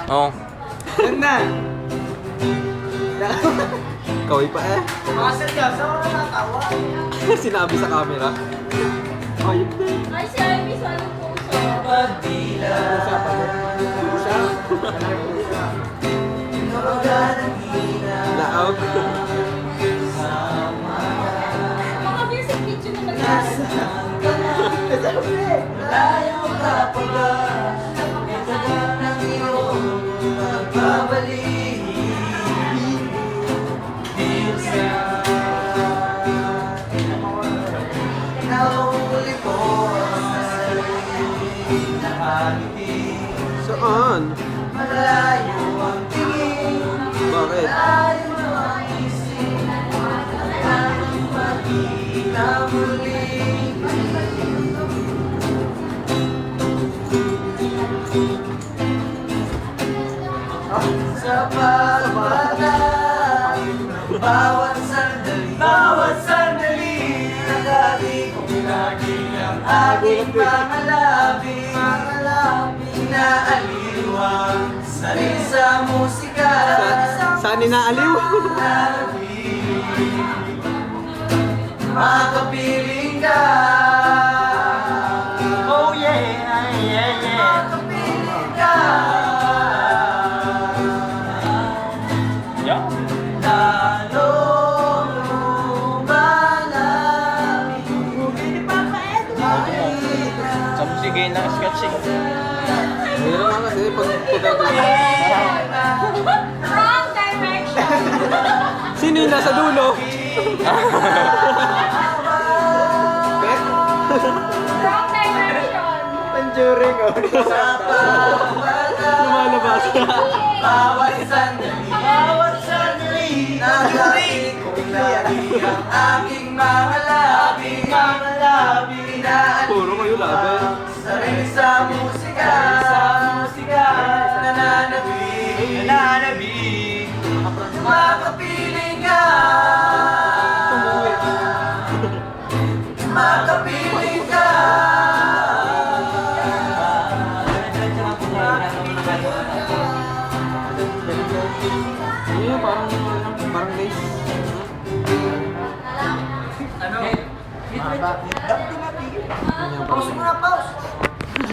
Oo. Ganda. Kaway pa eh. Mga seryoso, ako natawa. Sinabi sa camera. Ayun na. Ay, si Ivy, so anong puso? Pagdila. Pusa. Laog. Mga music video na nag-asa. Layo ka pa ba? Itagal ng iyong pagbabalik. Nahuli ko sa sarili na hangin. Saan? Malayo ang tingin. Bakit? Malayo ang isip. Ang makita muli. Sa pagmata, bawat sandali, nagabi kong lagi ang aking mga labi, inaaliwang sarili sa musika, Saan inaaliw? makapiling ka. Oh yeah, yeah, yeah. Makapiling ka. Lalong lumalapit. Ni Papa Edo. Sa musika yun ng sketching. Meron nga kasi pag Wrong direction! Sino yung nasa dulo? Wrong direction! Conjuring oh. Lumalabas. Bawat sandali, nagabi kong lagi ang aking mga labi, Puro kayo laban. sarili sa musika, nananabi, makapiling ka, makapiling ka. Ayun, parang guys. Ano? Pause mo na, pause.